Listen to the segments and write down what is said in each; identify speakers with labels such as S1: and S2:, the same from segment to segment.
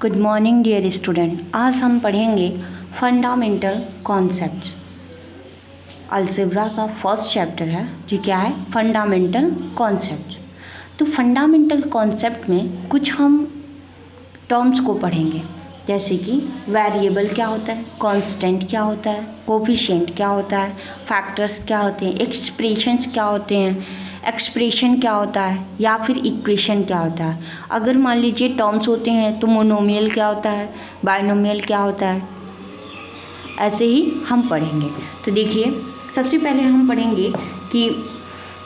S1: Good morning dear student. आज हम पढ़ेंगे फंडामेंटल कॉन्सेप्ट। अलजेब्रा का फर्स्ट चैप्टर है जो क्या है, फंडामेंटल कॉन्सेप्ट। तो फंडामेंटल कॉन्सेप्ट में कुछ हम टर्म्स को पढ़ेंगे, जैसे कि वेरिएबल क्या होता है, कांस्टेंट क्या होता है, कोफिशिएंट क्या होता है, फैक्टर्स क्या होते हैं, एक्सप्रेशंस क्या होते हैं, एक्सप्रेशन क्या होता है, या फिर इक्वेशन क्या होता है। अगर मान लीजिए टर्म्स होते हैं तो मोनोमियल क्या होता है, बायनोमियल क्या होता है, ऐसे ही हम पढ़ेंगे। तो देखिए, सबसे पहले हम पढ़ेंगे कि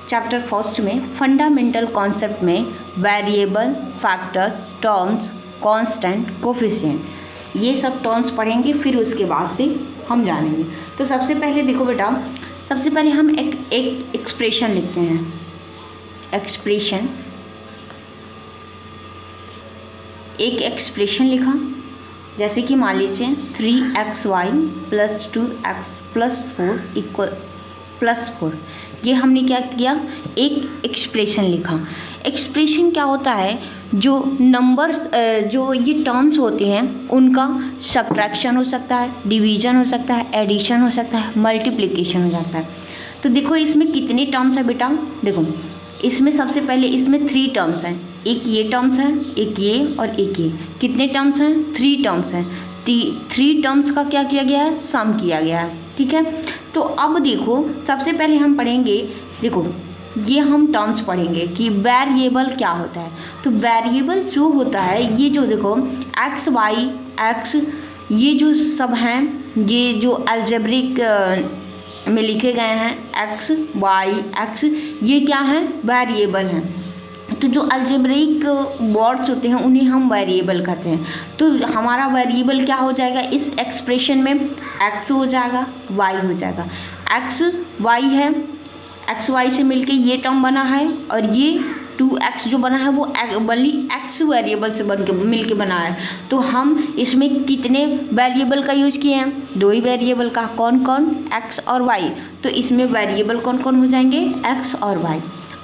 S1: चैप्टर फर्स्ट में फंडामेंटल कॉन्सेप्ट में variable, factors, terms, constant, coefficient, ये सब टर्म्स पढ़ेंगे, फिर उसके बाद से हम जानेंगे। तो सबसे पहले देखो बेटा, सबसे पहले हम एक एक्सप्रेशन लिखते हैं। एक्सप्रेशन, एक एक्सप्रेशन लिखा, जैसे कि मान लीजिए 3xy + 2x + 4 = +4। ये हमने क्या किया, एक एक्सप्रेशन लिखा। एक्सप्रेशन क्या होता है, जो नंबर्स, जो ये टर्म्स होते हैं उनका सब्ट्रैक्शन हो सकता है, डिवीजन हो सकता है, एडिशन हो सकता है, मल्टीप्लिकेशन हो जाता है। तो देखो इसमें कितने टर्म्स हैं बेटा, देखो इसमें सबसे पहले इसमें 3 टर्म्स हैं, एक ये टर्म्स है, एक ये और एक ये। कितने टर्म्स हैं, 3 टर्म्स हैं। 3 टर्म्स का क्या किया गया है, सम किया गया है, ठीक है। तो अब देखो सबसे पहले हम पढ़ेंगे, देखो ये हम टर्म्स पढ़ेंगे कि वेरिएबल क्या होता है। तो वेरिएबल जो होता है, ये जो देखो एक्स वाई एक्स, ये जो सब हैं, ये जो अलजेब्रिक में लिखे गए हैं एक्स वाई एक्स, ये क्या है, वेरिएबल हैं। तो जो अलजेब्रिक वर्ड्स होते हैं उन्हें हम वेरिएबल कहते हैं। तो हमारा वेरिएबल क्या हो जाएगा, इस एक्सप्रेशन में एक्स हो जाएगा, वाई हो जाएगा। एक्स वाई है, एक्स वाई से मिलके ये टर्म बना है, और ये 2x जो बना है वो बल्कि एक्स वेरिएबल से बन के मिल के बना है। तो हम इसमें कितने वेरिएबल का यूज किए हैं, 2 ही वेरिएबल का। कौन कौन, x और y। तो इसमें वेरिएबल कौन कौन हो जाएंगे, x और y।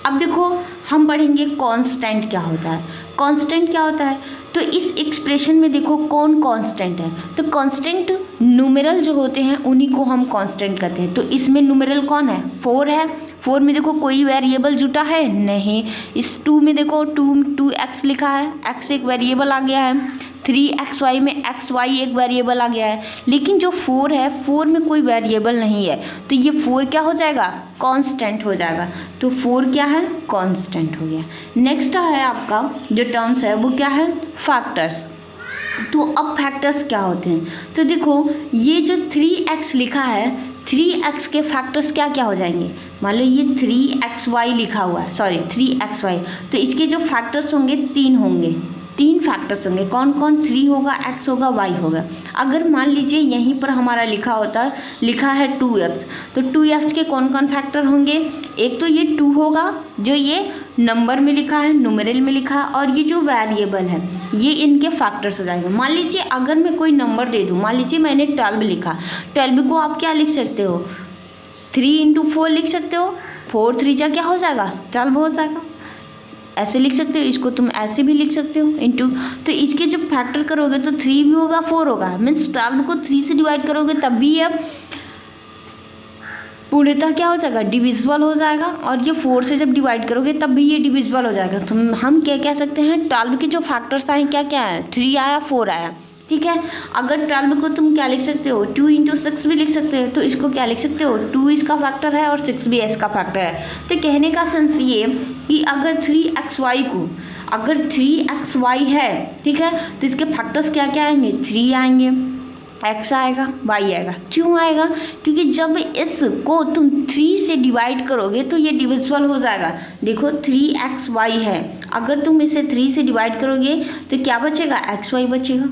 S1: अब देखो हम पढ़ेंगे कांस्टेंट क्या होता है। कांस्टेंट क्या होता है, तो इस एक्सप्रेशन में देखो कौन कांस्टेंट है। तो कांस्टेंट न्यूमेरल जो होते हैं उन्हीं को हम कांस्टेंट कहते हैं। तो इसमें न्यूमेरल कौन है, 4 है। 4 में देखो कोई वेरिएबल जुटा है नहीं। इस 2 में देखो 2x लिखा है, x एक वेरिएबल आ गया है। 3xy में xy एक वेरिएबल आ गया है। लेकिन जो 4 है, 4 में कोई वेरिएबल नहीं है, तो ये 4 क्या हो जाएगा, कांस्टेंट हो जाएगा। तो 4 क्या है, कांस्टेंट हो गया। नेक्स्ट है आपका जो टर्म्स है वो क्या है, फैक्टर्स। तो अब फैक्टर्स क्या होते हैं, तो देखो ये जो 3x लिखा है, 3x के फैक्टर्स क्या क्या हो जाएंगे। मान लो ये 3xy लिखा हुआ है, सॉरी 3xy, तो इसके जो फैक्टर्स होंगे 3 होंगे, 3 फैक्टर्स होंगे। कौन कौन, 3 होगा, x होगा, y होगा। अगर मान लीजिए यहीं पर हमारा लिखा है 2x, तो 2x के कौन कौन फैक्टर होंगे, एक तो ये 2 होगा जो ये नंबर में लिखा है, न्यूमेरल में लिखा है, और ये जो वेरिएबल है ये इनके फैक्टर्स हो जाएंगे। मान लीजिए अगर मैं कोई नंबर दे दूँ, मान लीजिए मैंने 12 लिखा, 12 को आप क्या लिख सकते हो, 3 × 4 लिख सकते हो। 4 3 जा क्या हो जाएगा, 12 हो जाएगा। ऐसे लिख सकते हो, इसको तुम ऐसे भी लिख सकते हो इंटू। तो इसके जब फैक्टर करोगे तो 3 भी होगा, 4 होगा। मीन्स 12 को 3 से डिवाइड करोगे तब भी अब पूर्णतः क्या हो जाएगा, डिविजिबल हो जाएगा। और ये 4 से जब डिवाइड करोगे तब भी ये डिविजिबल हो जाएगा। तो हम क्या कह सकते हैं, 12 के जो फैक्टर्स आए क्या क्या है, 3 आया, 4 आया, ठीक है। अगर 12 को तुम क्या लिख सकते हो, 2 × 6 भी लिख सकते हो। तो इसको क्या लिख सकते हो, 2 इसका फैक्टर है और 6 भी इसका फैक्टर है। तो कहने का सेंस ये कि अगर 3xy को, अगर 3xy है, ठीक है, तो इसके फैक्टर्स क्या क्या आएंगे, 3 आएंगे, x आएगा, y आएगा। क्यों आएगा, क्योंकि जब इसको तुम 3 से डिवाइड करोगे तो ये डिविजिबल हो जाएगा। देखो 3xy है, अगर तुम इसे 3 से डिवाइड करोगे तो क्या बचेगा, xy बचेगा,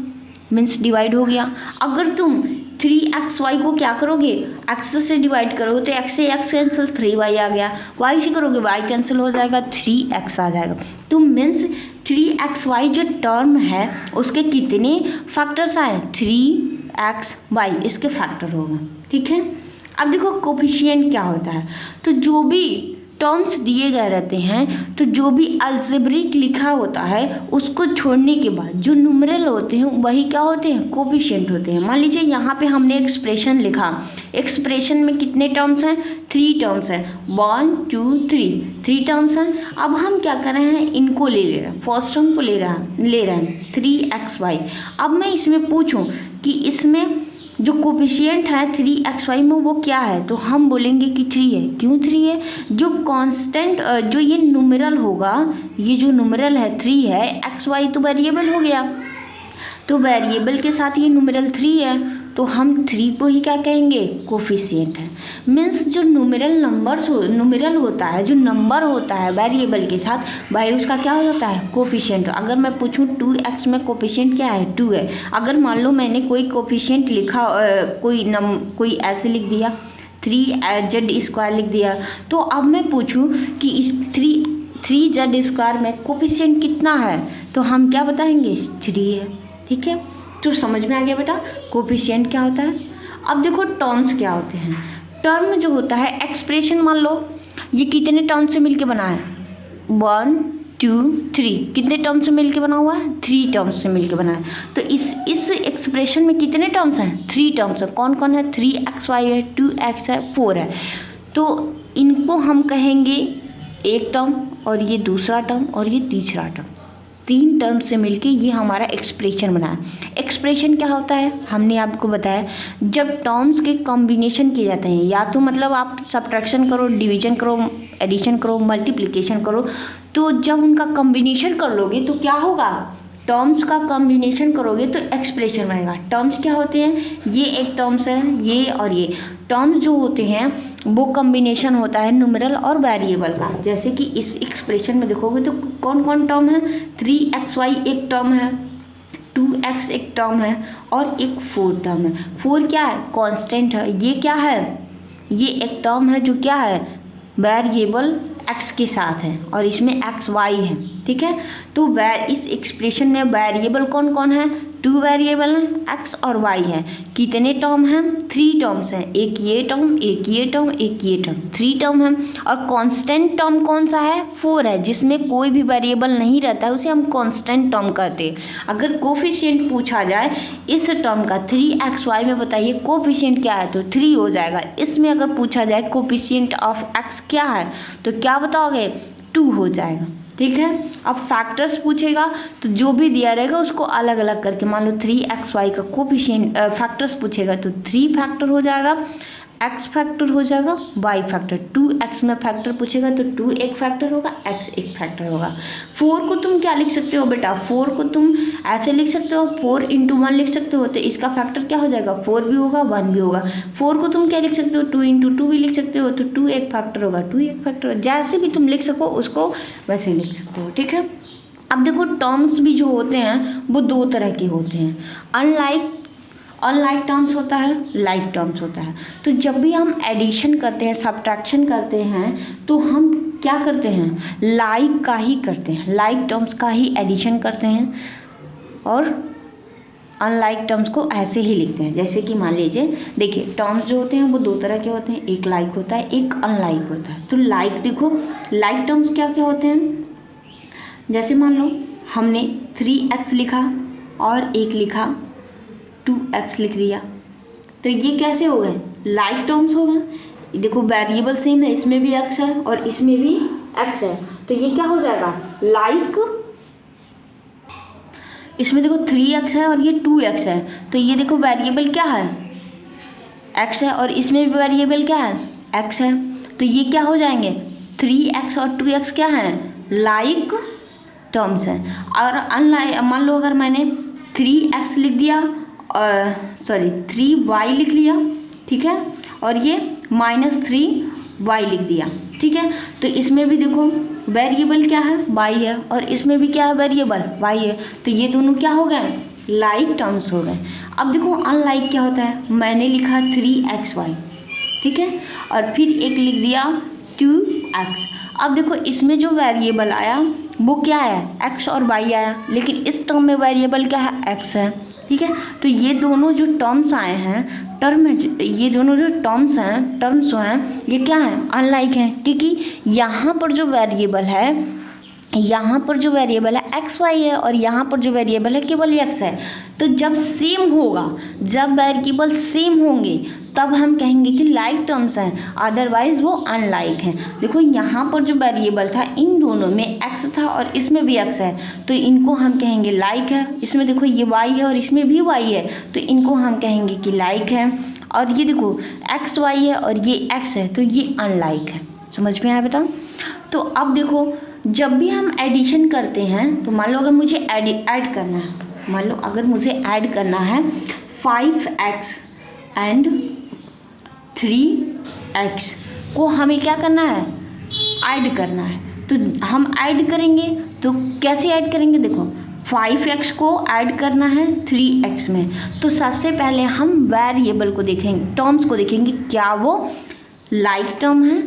S1: मीन्स डिवाइड हो गया। अगर तुम 3xy को क्या करोगे, x से डिवाइड करोगे तो x से x कैंसिल, 3y आ गया। y से करोगे y कैंसिल हो जाएगा, 3x आ जाएगा। तो मीन्स 3xy जो टर्म है उसके कितने फैक्टर्स आए, 3xy इसके फैक्टर होगा, ठीक है। अब देखो कोफिशिएंट क्या होता है, तो जो भी टर्म्स दिए गए रहते हैं तो जो भी अलजेब्रिक लिखा होता है उसको छोड़ने के बाद जो न्यूमेरल होते हैं वही क्या होते हैं, कोफिशिएंट होते हैं। मान लीजिए यहाँ पे हमने एक्सप्रेशन लिखा, एक्सप्रेशन में कितने टर्म्स हैं, 3 टर्म्स हैं, 1 2 3 टर्म्स हैं। अब हम क्या कर रहे हैं, इनको ले रहे हैं, फर्स्ट टर्म को ले रहे हैं 3xy। अब मैं इसमें पूछूं कि इसमें जो कोफिशिएंट है 3xy में वो क्या है, तो हम बोलेंगे कि 3 है। क्यों 3 है, जो कांस्टेंट जो ये न्यूमेरल होगा, ये जो न्यूमेरल है 3 है, xy तो वेरिएबल हो गया, तो वेरिएबल के साथ ये न्यूमेरल 3 है, तो हम 3 को ही क्या कहेंगे, कोफिशिएंट है। मीन्स जो न्यूमेरल होता है, जो नंबर होता है वेरिएबल के साथ, भाई उसका क्या होता है, कोफिशिएंट। अगर मैं पूछूं 2x में कोफिशिएंट क्या है, 2 है। अगर मान लो मैंने कोई कोफिशिएंट लिखा, कोई ऐसे लिख दिया 3z² लिख दिया, तो अब मैं पूछूं कि इस 3z² में कोफिशिएंट कितना है, तो हम क्या बताएंगे, 3 है। ठीक है, तो समझ में आ गया बेटा कोफिशिएंट क्या होता है। अब देखो टर्म्स क्या होते हैं। टर्म जो होता है, एक्सप्रेशन मान लो ये कितने टर्म से मिलके बना है, 1 2 3, कितने टर्म से मिलके बना हुआ है, 3 टर्म्स से मिलके बना है। तो इस एक्सप्रेशन में कितने टर्म्स हैं, 3 टर्म्स है। कौन कौन है, 3xy है, 2x है, 4 है। तो इनको हम कहेंगे एक टर्म, और ये दूसरा टर्म, और ये तीसरा टर्म। 3 टर्म से मिलके ये हमारा एक्सप्रेशन बना है। एक्सप्रेशन क्या होता है, हमने आपको बताया, जब टर्म्स के कॉम्बिनेशन किए जाते हैं, या तो मतलब आप सब्ट्रैक्शन करो, डिवीजन करो, एडिशन करो, मल्टीप्लिकेशन करो, तो जब उनका कॉम्बिनेशन कर लोगे तो क्या होगा, टर्म्स का कॉम्बिनेशन करोगे तो एक्सप्रेशन बनेगा। टर्म्स क्या होते हैं, ये एक टर्म्स है, ये और ये टर्म्स जो होते हैं वो कॉम्बिनेशन होता है न्यूमेरल और वेरिएबल का। जैसे कि इस एक्सप्रेशन में देखोगे तो कौन कौन टर्म है, 3xy एक टर्म है, 2x एक टर्म है, और एक 4 टर्म है। 4 क्या है, कांस्टेंट है। ये क्या है, ये एक टर्म है जो क्या है, वेरिएबल x के साथ है, और इसमें xy है। ठीक है, तो इस एक्सप्रेशन में वेरिएबल कौन कौन है, 2 वेरिएबल हैं, x और y है। कितने टर्म हैं, 3 टर्म्स हैं, एक ये टर्म, एक ये टर्म, एक ये टर्म, 3 टर्म हैं। और कांस्टेंट टर्म कौन सा है, 4 है, जिसमें कोई भी वेरिएबल नहीं रहता है, उसे हम कांस्टेंट टर्म कहते हैं। अगर कोफिशिएंट पूछा जाए इस टर्म का 3xy में, बताइए कोफिशिएंट क्या है, तो 3 हो जाएगा। इसमें अगर पूछा जाए कोफिशिएंट ऑफ x क्या है, तो क्या बताओगे, 2 हो जाएगा। ठीक है, अब फैक्टर्स पूछेगा तो जो भी दिया रहेगा उसको अलग अलग करके, मान लो 3xy का कोफिशिएंट फैक्टर्स पूछेगा तो 3 फैक्टर हो जाएगा, x फैक्टर हो जाएगा, y फैक्टर, 2x में फैक्टर पूछेगा तो 2 एक फैक्टर होगा, x एक फैक्टर होगा। 4 को तुम क्या लिख सकते हो बेटा, 4 को तुम ऐसे लिख सकते हो, 4 × 1 लिख सकते हो, तो इसका फैक्टर क्या हो जाएगा, 4 भी होगा, 1 भी होगा। 4 को तुम क्या लिख सकते हो, 2 × 2 भी लिख सकते हो, तो 2 एक फैक्टर होगा, 2 एक फैक्टर होगा। जैसे भी तुम लिख सको उसको वैसे लिख सकते हो। ठीक है, अब देखो टर्म्स भी जो होते हैं वो 2 तरह के होते हैं, अनलाइक टर्म्स होता है, लाइक टर्म्स होता है। तो जब भी हम एडिशन करते हैं, सब्ट्रैक्शन करते हैं, तो हम क्या करते हैं, लाइक का ही करते हैं, लाइक टर्म्स का ही एडिशन करते हैं, और अनलाइक टर्म्स को ऐसे ही लिखते हैं। जैसे कि मान लीजिए, देखिए टर्म्स जो होते हैं वो 2 तरह के होते हैं, एक लाइक होता है, एक अनलाइक होता है। तो लाइक देखो, लाइक टर्म्स क्या क्या होते हैं, जैसे मान लो हमने 3x लिखा और एक लिखा 2x लिख दिया, तो ये कैसे हो गए, लाइक टर्म्स हो गए। देखो वेरिएबल सेम है, इसमें भी x है और इसमें भी x है, तो ये क्या हो जाएगा, लाइक। इसमें देखो 3x है और ये 2x है, तो ये देखो वेरिएबल क्या है, x है, और इसमें भी वेरिएबल क्या है, x है, तो ये क्या हो जाएंगे, 3x और 2x क्या है, लाइक टर्म्स हैं। और अनलाइक, मान लो अगर मैंने 3x लिख दिया, 3y लिख लिया, ठीक है, और ये -3y लिख दिया, ठीक है, तो इसमें भी देखो वेरिएबल क्या है, y है, और इसमें भी क्या है, वेरिएबल y है, तो ये दोनों क्या हो गए, लाइक टर्म्स हो गए। अब देखो अनलाइक क्या होता है, मैंने लिखा 3xy, ठीक है, और फिर एक लिख दिया 2x। अब देखो इसमें जो वेरिएबल आया वो क्या है, एक्स और वाई आया, लेकिन इस टर्म में वेरिएबल क्या है, एक्स है। ठीक है, तो ये दोनों जो टर्म्स आए हैं, ये दोनों जो टर्म्स जो हैं ये क्या हैं, अनलाइक हैं, क्योंकि यहाँ पर जो वेरिएबल है एक्स वाई है और यहाँ पर जो वेरिएबल है केवल एक्स है। तो जब सेम होगा, जब वेरिएबल सेम होंगे तब हम कहेंगे कि लाइक टर्म्स हैं, अदरवाइज वो अनलाइक हैं। देखो यहाँ पर जो वेरिएबल था इन दोनों में एक्स था और इसमें भी एक्स है, तो इनको हम कहेंगे लाइक है। इसमें देखो ये वाई है और इसमें भी वाई है, तो इनको हम कहेंगे कि लाइक है। और ये देखो एक्स वाई है और ये एक्स है, तो ये अनलाइक है। समझ में आया बेटा? तो अब देखो जब भी हम एडिशन करते हैं, तो मान लो अगर मुझे ऐड करना है, मान लो अगर मुझे ऐड करना है 5x एंड 3x को हमें क्या करना है, ऐड करना है। तो हम ऐड करेंगे, तो कैसे ऐड करेंगे, देखो 5x को ऐड करना है 3x में, तो सबसे पहले हम वेरिएबल को देखेंगे, टर्म्स को देखेंगे, क्या वो लाइक टर्म है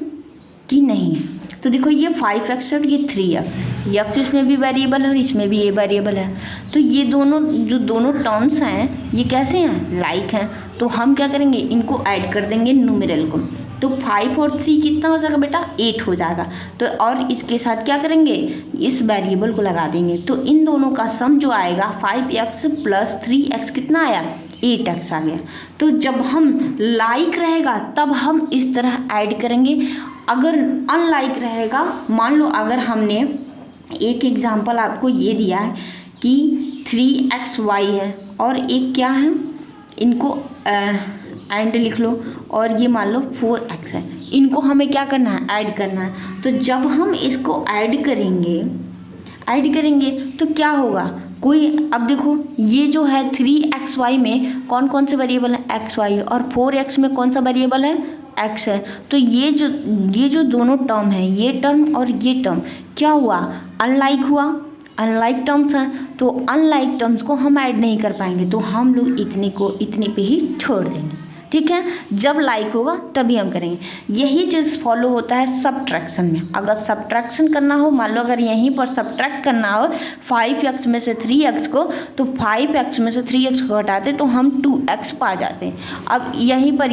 S1: कि नहीं। तो देखो ये 5x और ये 3x इसमें भी वेरिएबल है और इसमें भी ये वेरिएबल है, तो ये दोनों टर्म्स हैं ये कैसे हैं, लाइक हैं। तो हम क्या करेंगे, इनको ऐड कर देंगे न्यूमेरल को, तो 5 और 3 कितना हो जाएगा बेटा, 8 हो जाएगा। तो और इसके साथ क्या करेंगे, इस वेरिएबल को लगा देंगे, तो इन दोनों का सम जो आएगा 5x प्लस 3x कितना आया, 8x आ गया। तो जब हम लाइक रहेगा तब हम इस तरह ऐड करेंगे, अगर अनलाइक रहेगा, मान लो अगर हमने एक एग्जांपल आपको ये दिया है कि 3xy है और एक क्या है, इनको एंड लिख लो, और ये मान लो 4x है, इनको हमें क्या करना है, ऐड करना है। तो जब हम इसको ऐड करेंगे तो क्या होगा, कोई, अब देखो ये जो है 3xy में कौन कौन से वेरिएबल है, xy, और 4x में कौन सा वेरिएबल है, x है। तो ये जो दोनों टर्म है, ये टर्म और ये टर्म क्या हुआ, अनलाइक हुआ, अनलाइक टर्म्स हैं, तो अनलाइक टर्म्स को हम ऐड नहीं कर पाएंगे, तो हम लोग इतने पे ही छोड़ देंगे। ठीक है, जब लाइक होगा तभी हम करेंगे। यही चीज़ फॉलो होता है सब्ट्रैक्शन में। अगर सब्ट्रैक्शन करना हो, मान लो अगर यहीं पर सब्ट्रैक्ट करना हो 5x में से 3x को, तो 5x में से 3x को हटाते तो हम 2x पा जाते हैं। अब यहीं पर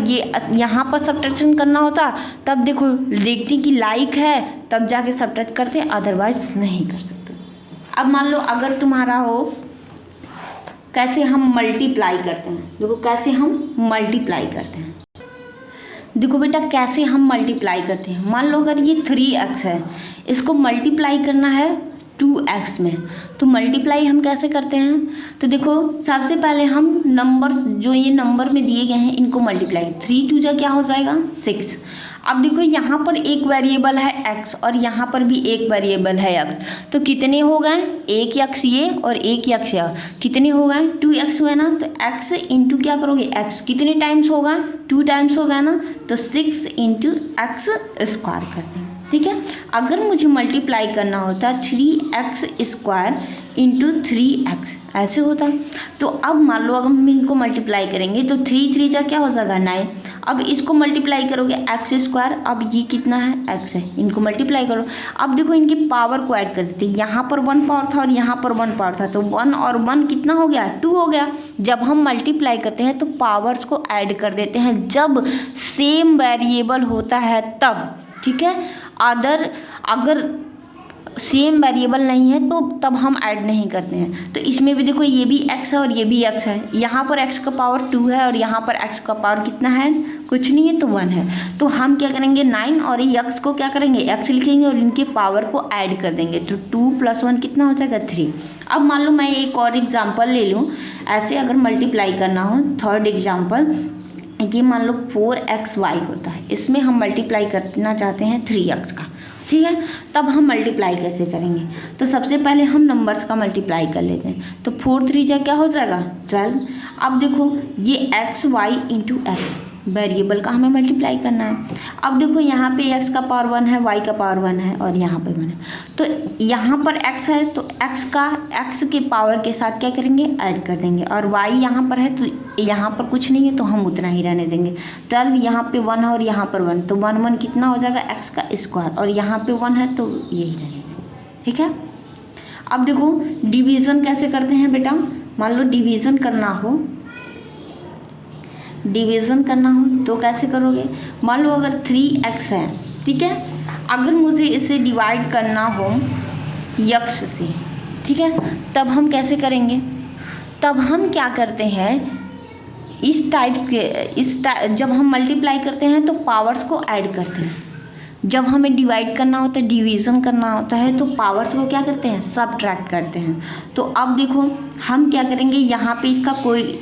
S1: यहाँ पर सब्ट्रैक्शन करना होता, तब देखो देखते कि लाइक है तब जाके सब्ट्रैक्ट करते, अदरवाइज नहीं कर सकते। अब मान लो अगर तुम्हारा हो कैसे हम मल्टीप्लाई करते हैं, देखो कैसे हम मल्टीप्लाई करते हैं, देखो बेटा कैसे हम मल्टीप्लाई करते हैं। मान लो अगर ये 3x है, इसको मल्टीप्लाई करना है 2x में, तो मल्टीप्लाई हम कैसे करते हैं, तो देखो सबसे पहले हम नंबर जो ये नंबर में दिए गए हैं इनको मल्टीप्लाई, 3 2 क्या हो जाएगा 6। अब देखो यहाँ पर एक वेरिएबल है x और यहाँ पर भी एक वेरिएबल है x, तो कितने हो गए, एक x ये और एक x ये, कितने हो गए 2x हुए ना, तो x इंटू क्या करोगे x, कितने टाइम्स होगा 2 टाइम्स हो गया ना, तो 6 इंटू x स्क्वायर कर देंगे। ठीक है, अगर मुझे मल्टीप्लाई करना होता 3x स्क्वायर इंटू 3x ऐसे होता। तो अब मान लो अगर हम इनको मल्टीप्लाई करेंगे तो 3 3 जा क्या हो जाएगा 9। अब इसको मल्टीप्लाई करोगे x स्क्वायर, अब ये कितना है x है, इनको मल्टीप्लाई करो। अब देखो इनकी पावर को ऐड कर देते, यहाँ पर 1 पावर था और यहाँ पर 1 पावर था, तो 1 और 1 कितना हो गया 2 हो गया। जब हम मल्टीप्लाई करते हैं तो पावर्स को ऐड कर देते हैं जब सेम वेरिएबल होता है तब। ठीक है, अगर सेम वेरिएबल नहीं है तो तब हम ऐड नहीं करते हैं। तो इसमें भी देखो ये भी x है और ये भी x है, यहाँ पर x का पावर 2 है और यहाँ पर x का पावर कितना है, कुछ नहीं है, तो 1 है। तो हम क्या करेंगे 9 और ये x को क्या करेंगे x लिखेंगे और इनके पावर को ऐड कर देंगे, तो 2 + 1 कितना हो जाएगा 3। अब मान लो मैं एक और एग्जाम्पल ले लूँ, ऐसे अगर मल्टीप्लाई करना हो, थर्ड एग्जाम्पल कि मान लो 4xy होता है, इसमें हम मल्टीप्लाई करना चाहते हैं 3x का। ठीक है, तब हम मल्टीप्लाई कैसे करेंगे, तो सबसे पहले हम नंबर्स का मल्टीप्लाई कर लेते हैं, तो 4 3 जा क्या हो जाएगा 12। अब देखो ये xy इंटू x वेरिएबल का हमें मल्टीप्लाई करना है। अब देखो यहाँ पे x का पावर 1 है, y का पावर 1 है और यहाँ पे 1 है, तो यहाँ पर x है तो x के पावर के साथ क्या करेंगे ऐड कर देंगे, और y यहाँ पर है तो यहाँ पर कुछ नहीं है तो हम उतना ही रहने देंगे। 12 यहाँ पे 1 है और यहाँ पर 1, तो 1 1 कितना हो जाएगा x का स्क्वायर, और यहाँ पे 1 है तो यही रहेगा। ठीक है, अब देखो डिवीज़न कैसे करते हैं बेटा, मान लो डिवीज़न करना हो तो कैसे करोगे। मान लो अगर 3x है, ठीक है, अगर मुझे इसे डिवाइड करना हो यक्स से, ठीक है, तब हम कैसे करेंगे, तब हम क्या करते हैं, इस टाइप के जब हम मल्टीप्लाई करते हैं तो पावर्स को ऐड करते हैं, जब हमें डिवाइड करना होता है, डिवीज़न करना होता है, तो पावर्स को क्या करते हैं, सबट्रैक्ट करते हैं। तो अब देखो हम क्या करेंगे, यहाँ पे इसका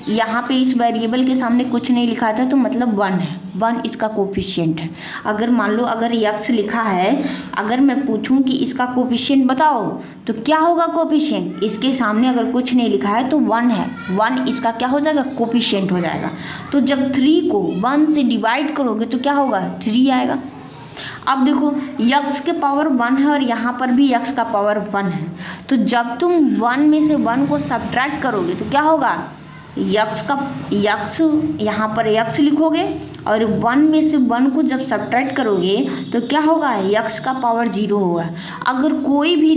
S1: यहाँ पे इस वेरिएबल के सामने कुछ नहीं लिखा था तो मतलब 1 है, 1 इसका कोफिशिएंट है। अगर मान लो अगर x लिखा है, अगर मैं पूछूं कि इसका कोफिशिएंट बताओ तो क्या होगा कोफिशिएंट, इसके सामने अगर कुछ नहीं लिखा है तो 1 है, 1 इसका क्या हो जाएगा, कोफिशिएंट हो जाएगा। तो जब 3 को 1 से डिवाइड करोगे तो क्या होगा, 3 आएगा। अब देखो x के पावर 1 है और यहाँ पर भी x का पावर 1 है, तो जब तुम 1 में से 1 को सब्ट्रैक्ट करोगे तो क्या होगा, x यहाँ पर x लिखोगे और 1 में से 1 को जब सब्ट्रैक्ट करोगे तो क्या होगा, x का पावर 0 होगा। अगर कोई भी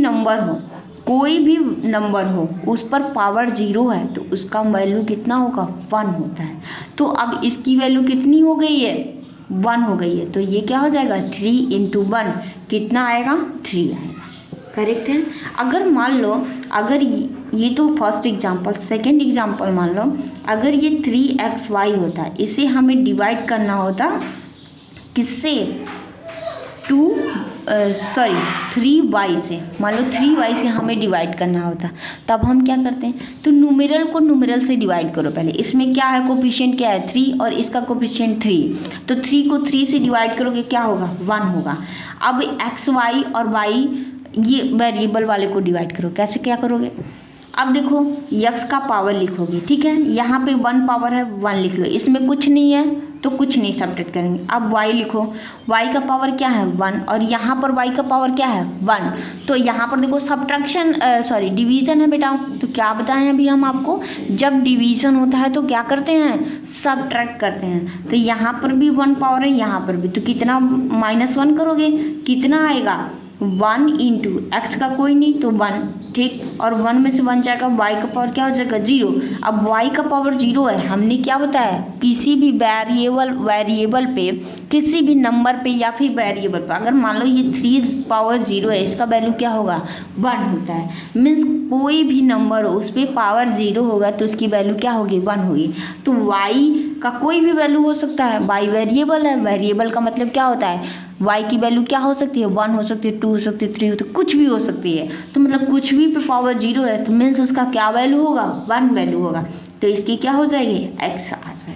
S1: नंबर हो उस पर पावर 0 है तो उसका वैल्यू कितना होगा, 1 होता है। तो अब इसकी वैल्यू कितनी हो गई है, 1 हो गई है, तो ये क्या हो जाएगा, 3 × 1 कितना आएगा, 3 आएगा। करेक्ट है। अगर मान लो अगर ये तो फर्स्ट एग्जांपल, सेकंड एग्जांपल मान लो अगर ये 3xy होता है, इसे हमें डिवाइड करना होता किससे, 3y से, मान लो 3y से हमें डिवाइड करना होता, तब हम क्या करते हैं, तो न्यूमेरल को न्यूमेरल से डिवाइड करो पहले। इसमें क्या है, कोफिशिएंट क्या है, 3 और इसका कोफिशिएंट 3, तो 3 को 3 से डिवाइड करोगे क्या होगा, 1 होगा। अब xy और y ये वेरिएबल वाले को डिवाइड करो, कैसे क्या करोगे, अब देखो x का पावर लिखोगे, ठीक है, यहाँ पे 1 पावर है, 1 लिख लो, इसमें कुछ नहीं है तो कुछ नहीं सब्ट्रैक्ट करेंगे। अब y लिखो, y का पावर क्या है, 1, और यहाँ पर y का पावर क्या है, 1, तो यहाँ पर देखो डिवीज़न है बेटा। तो क्या बताएं अभी हम आपको, जब डिवीज़न होता है तो क्या करते हैं, सब्ट्रैक्ट करते हैं। तो यहाँ पर भी 1 पावर है, यहाँ पर भी, तो कितना -1 करोगे, कितना आएगा, 1 × x का कोई नहीं तो 1, ठीक, और 1 में से 1 जाएगा, y का पावर क्या हो जाएगा, 0। अब y का पावर 0 है, हमने क्या बताया, किसी भी वेरिएबल पे, किसी भी नंबर पे या फिर वेरिएबल पे, अगर मान लो ये 3 पावर 0 है, इसका वैल्यू क्या होगा, 1 होता है। मीन्स कोई भी नंबर हो उस पर पावर 0 होगा तो उसकी वैल्यू क्या होगी, 1 होगी। तो y का कोई भी वैल्यू हो सकता है, y वेरिएबल है, वेरिएबल का मतलब क्या होता है, y की वैल्यू क्या हो सकती है, 1 हो सकती है, 2 हो सकती है, 3 हो सकती है, कुछ भी हो सकती है। तो मतलब कुछ भी पे पावर 0 है तो मीन्स उसका क्या वैल्यू होगा, 1 वैल्यू होगा। तो इसकी क्या हो जाएगी, x आ जाएगा।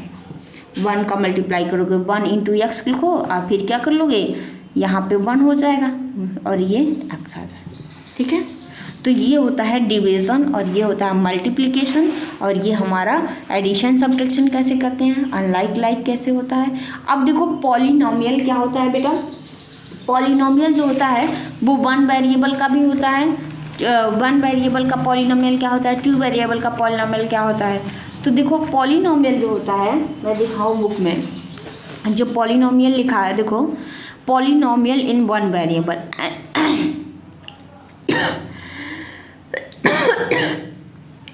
S1: 1 का मल्टीप्लाई करोगे, 1 × x लिखो और फिर क्या कर लोगे, यहाँ पे 1 हो जाएगा और ये x आ जाएगा, ठीक है। तो ये होता है डिवीज़न और ये होता है मल्टीप्लिकेशन, और ये हमारा एडिशन सब्ट्रैक्शन कैसे करते हैं, अनलाइक कैसे होता है। अब देखो पॉलिनोमियल क्या होता है बेटा, पॉलिनोमियल जो होता है वो 1 वेरिएबल का भी होता है। 1 वेरिएबल का पॉलिनोमियल क्या होता है, 2 वेरिएबल का पॉलिनोमियल क्या होता है। तो देखो पॉलिनोमियल जो होता है, मैं दिखाऊँ बुक में जो पॉलिनोमियल लिखा है, देखो polynomial in 1 variable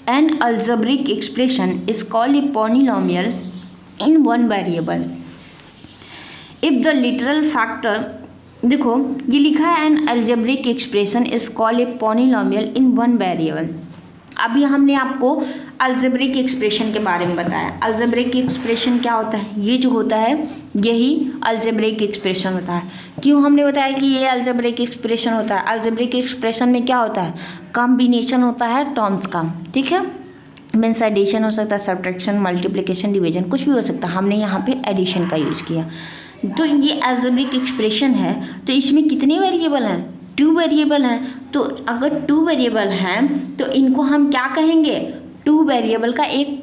S1: An algebraic expression is called a polynomial in 1 variable if the literal factor, देखो ये लिखा है an algebraic expression is called a polynomial in 1 variable। अभी हमने आपको अलजेब्रिक एक्सप्रेशन के बारे में बताया। अलजेब्रिक एक्सप्रेशन क्या होता है, ये जो होता है यही अलजेब्रिक एक्सप्रेशन होता है। क्यों हमने बताया कि ये अलजेब्रिक एक्सप्रेशन होता है, अलजेब्रिक एक्सप्रेशन में क्या होता है, कॉम्बिनेशन होता है टर्म्स का, ठीक है। मीन्स एडिशन हो सकता है, सब्ट्रैक्शन, मल्टीप्लिकेशन, डिवीजन, कुछ भी हो सकता है। हमने यहाँ पे एडिशन का यूज़ किया। तो ये अलजेब्रिक एक्सप्रेशन है, तो इसमें कितने वेरिएबल हैं, 2 वेरिएबल हैं। तो अगर 2 वेरिएबल हैं तो इनको हम क्या कहेंगे, 2 वेरिएबल का एक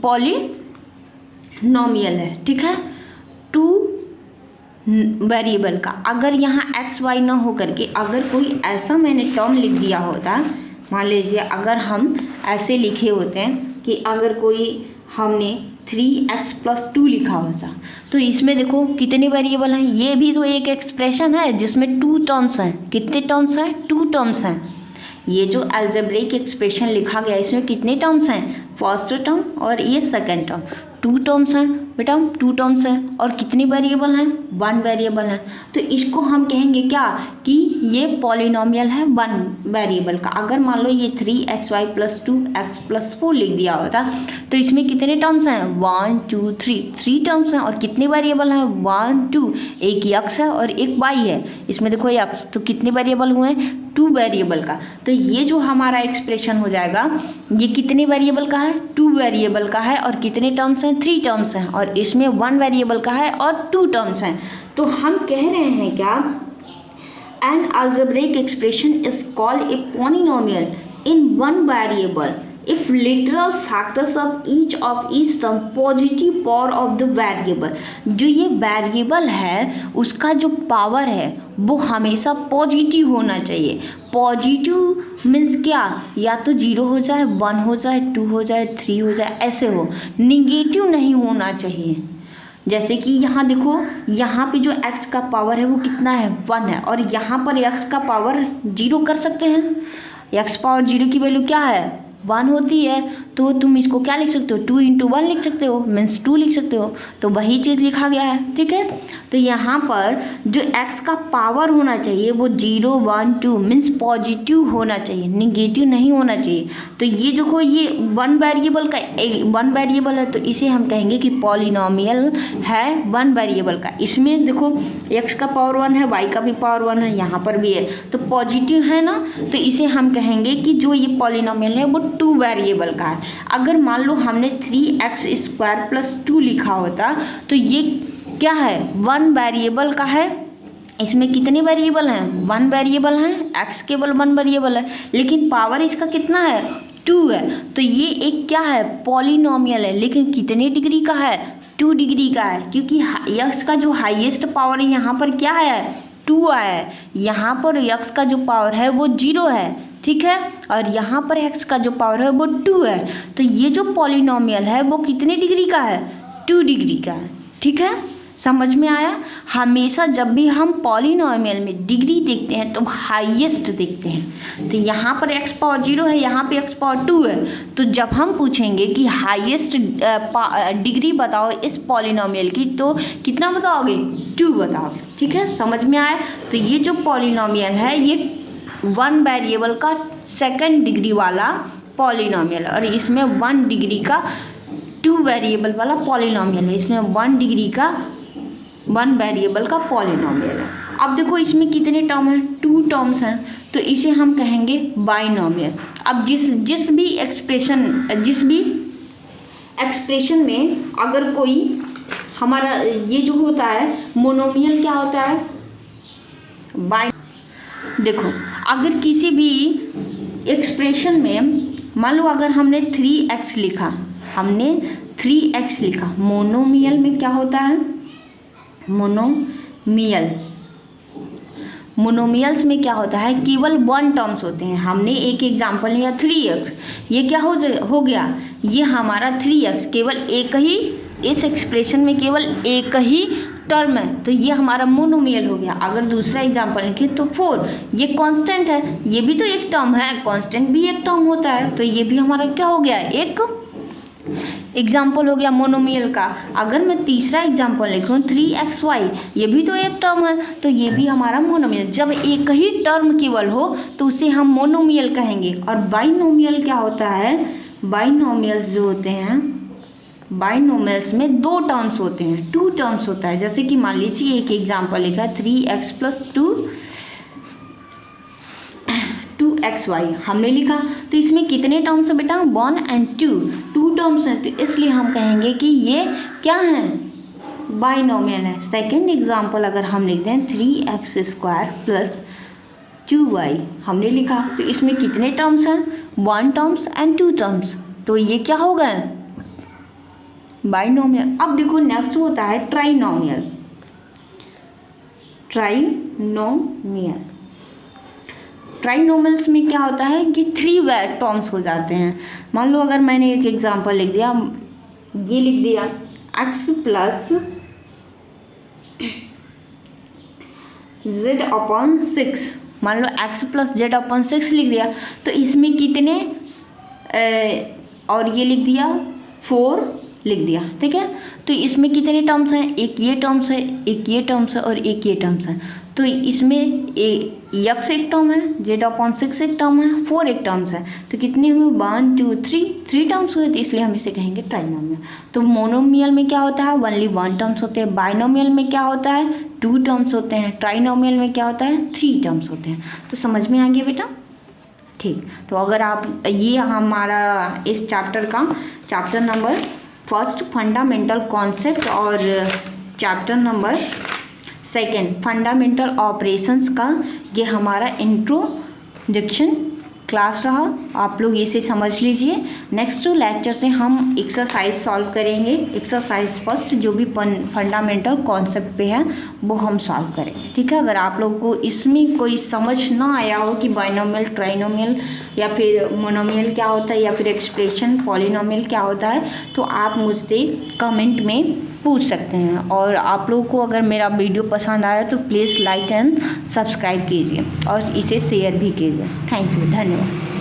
S1: पॉलिनोमियल है, ठीक है। 2 वेरिएबल का अगर यहाँ एक्स वाई ना हो करके अगर कोई ऐसा मैंने टर्म लिख दिया होता, मान लीजिए अगर हम ऐसे लिखे होते हैं कि अगर कोई हमने 3x + 2 लिखा होता, तो इसमें देखो कितने वेरिएबल हैं। ये भी तो एक एक्सप्रेशन है जिसमें 2 टर्म्स हैं। कितने टर्म्स हैं, 2 टर्म्स हैं। ये जो अलजेब्रिक एक्सप्रेशन लिखा गया इसमें कितने टर्म्स हैं, फर्स्ट टर्म और ये सेकेंड टर्म, 2 टर्म्स हैं बेटा, 2 टर्म्स हैं और कितनी वेरिएबल हैं, 1 वेरिएबल है। तो इसको हम कहेंगे क्या कि ये पॉलिनोमियल है 1 वेरिएबल का। अगर मान लो ये 3xy + 2x + 4 लिख दिया होता तो इसमें कितने टर्म्स हैं, 1 2 3 टर्म्स हैं और कितने वेरिएबल हैं, 1 2, एक x है और एक y है, इसमें देखो x, तो कितने वेरिएबल हुए हैं, 2 वेरिएबल का। तो ये जो हमारा एक्सप्रेशन हो जाएगा ये कितने वेरिएबल का है, 2 वेरिएबल का है और कितने टर्म्स हैं, 3 टर्म्स हैं और इसमें 1 वेरिएबल का है और 2 टर्म्स हैं। तो हम कह रहे हैं क्या, N algebraic expression is called a polynomial in 1 variable if literal factors of each term positive power of the variable. जो ये वेरिएबल है उसका जो पावर है वो हमेशा पॉजिटिव होना चाहिए। पॉजिटिव मीन्स क्या, या तो 0 हो जाए, 1 हो जाए, 2 हो जाए, 3 हो जाए, ऐसे हो, निगेटिव नहीं होना चाहिए। जैसे कि यहाँ देखो, यहाँ पे जो x का पावर है वो कितना है, 1 है और यहाँ पर x का पावर 0 कर सकते हैं। x पावर 0 की वैल्यू क्या है, 1 होती है। तो तुम इसको क्या लिख सकते हो, 2 × 1 लिख सकते हो, मीन्स 2 लिख सकते हो। तो वही चीज़ लिखा गया है, ठीक है। तो यहाँ पर जो x का पावर होना चाहिए वो 0 1 2 मीन्स पॉजिटिव होना चाहिए, निगेटिव नहीं होना चाहिए। तो ये देखो ये 1 वेरिएबल का 1 वेरिएबल है तो इसे हम कहेंगे कि पॉलिनोमियल है 1 वेरिएबल का। इसमें देखो x का पावर 1 है, y का भी पावर 1 है, यहाँ पर भी है, तो पॉजिटिव है ना, तो इसे हम कहेंगे कि जो ये पॉलिनोमियल है वो 2 वेरिएबल का है। अगर मान लो हमने 3x² + 2 लिखा होता तो ये क्या है, 1 वेरिएबल का है। इसमें कितने वेरिएबल हैं, 1 वेरिएबल हैं, x केवल 1 वेरिएबल है, लेकिन पावर इसका कितना है, 2 है। तो ये एक क्या है, पॉलिनोमियल है, लेकिन कितने डिग्री का है, 2 डिग्री का है, क्योंकि x का जो हाईएस्ट पावर है यहाँ पर क्या है, 2 आया है। यहाँ पर x का जो पावर है वो 0 है, ठीक है, और यहाँ पर x का जो पावर है वो 2 है। तो ये जो पॉलिनोमियल है वो कितने डिग्री का है, 2 डिग्री का है, ठीक है। समझ में आया। हमेशा जब भी हम पॉलिनोमियल में डिग्री देखते हैं तो हाईएस्ट देखते हैं। तो यहाँ पर x पावर 0 है, यहाँ पे x पावर 2 है, तो जब हम पूछेंगे कि हाईएस्ट डिग्री बताओ इस पॉलिनोमियल की, तो कितना बताओगे, 2 बताओगे, ठीक है। समझ में आया। तो ये जो पॉलिनोमियल है ये 1 वेरिएबल का 2nd डिग्री वाला पॉलिनोमियल है और इसमें 1 डिग्री का 2 वेरिएबल वाला पॉलिनोमियल है। इसमें 1 डिग्री का 1 वेरिएबल का पॉलिनोमियल है। अब देखो इसमें कितने टर्म हैं, 2 टर्म्स हैं, तो इसे हम कहेंगे बाइनोमियल। अब जिस भी एक्सप्रेशन में अगर कोई हमारा ये जो होता है मोनोमियल क्या होता है, देखो अगर किसी भी एक्सप्रेशन में मान लो अगर हमने 3x लिखा, मोनोमियल में क्या होता है, मोनोमियल्स में क्या होता है, केवल 1 टर्म्स होते हैं। हमने एक एग्जांपल लिया 3x, ये क्या हो गया, ये हमारा 3x केवल एक ही, इस एक्सप्रेशन में केवल एक ही टर्म है, तो ये हमारा मोनोमियल हो गया। अगर दूसरा एग्जांपल लिखें तो 4, ये कांस्टेंट है, ये भी तो एक टर्म है, कांस्टेंट भी एक टर्म होता है, तो ये भी हमारा क्या हो गया, एक एग्जाम्पल हो गया मोनोमियल का। अगर मैं तीसरा एग्जाम्पल लिखूँ 3xy, ये भी तो एक टर्म है, तो ये भी हमारा मोनोमियल। जब एक ही टर्म केवल हो तो उसे हम मोनोमियल कहेंगे। और बाइनोमियल क्या होता है, बाइनोमियल्स जो होते हैं, बाइनोमियल्स में 2 टर्म्स होते हैं, 2 टर्म्स होता है। जैसे कि मान लीजिए एक एग्जाम्पल लिखा है 3x + 2xy हमने लिखा, तो इसमें कितने टर्म्स है बेटा, 1 और 2 टर्म्स हैं, तो इसलिए हम कहेंगे कि ये क्या है, बाइनोमियल है। सेकेंड एग्जाम्पल अगर हम लिखते हैं 3x² + 2y हमने लिखा, तो इसमें कितने टर्म्स हैं, 1 टर्म्स और 2 टर्म्स, तो ये क्या हो गए, बाइनोमियल। अब देखो नेक्स्ट होता है ट्राइनोमियल। ट्राइनोमियल्स में क्या होता है कि 3 टर्म्स हो जाते हैं। मान लो अगर मैंने एक एग्जांपल लिख दिया, ये लिख दिया x + z/6, मान लो x प्लस जेड अपॉन 6 लिख दिया, तो इसमें कितने और ये लिख दिया 4 लिख दिया, ठीक है। तो इसमें कितने टर्म्स हैं, एक ये टर्म्स है, एक ये टर्म्स है और एक ये टर्म्स है। तो इसमें x एक टर्म है, z अपॉन 6 एक टर्म है, 4 एक टर्म्स है। तो कितने हुए 1 2 3 टर्म्स हुए, तो इसलिए हम इसे कहेंगे ट्राइनोमियल। तो मोनोमियल में क्या होता है, ओनली 1 टर्म्स होते हैं। बाइनोमियल में क्या होता है, 2 टर्म्स होते हैं। ट्राइनोमियल में क्या होता है, 3 टर्म्स होते हैं। तो समझ में आ गया बेटा, ठीक। तो अगर आप ये हमारा इस चैप्टर का चैप्टर नंबर 1 फंडामेंटल कॉन्सेप्ट और चैप्टर नंबर 2 फंडामेंटल ऑपरेशंस का ये हमारा इंट्रोडक्शन क्लास रहा। आप लोग इसे समझ लीजिए। नेक्स्ट लेक्चर से हम एक्सरसाइज सॉल्व करेंगे। एक्सरसाइज फर्स्ट जो भी फंडामेंटल कॉन्सेप्ट पे है वो हम सॉल्व करेंगे, ठीक है। अगर आप लोग को इसमें कोई समझ ना आया हो कि बाइनोमियल, ट्राइनोमियल या फिर मोनोमियल क्या होता है या फिर एक्सप्रेशन पॉलिनोमियल क्या होता है, तो आप मुझसे कमेंट में पूछ सकते हैं। और आप लोगों को अगर मेरा वीडियो पसंद आया तो प्लीज़ लाइक एंड सब्सक्राइब कीजिए और इसे शेयर भी कीजिए। थैंक यू, धन्यवाद।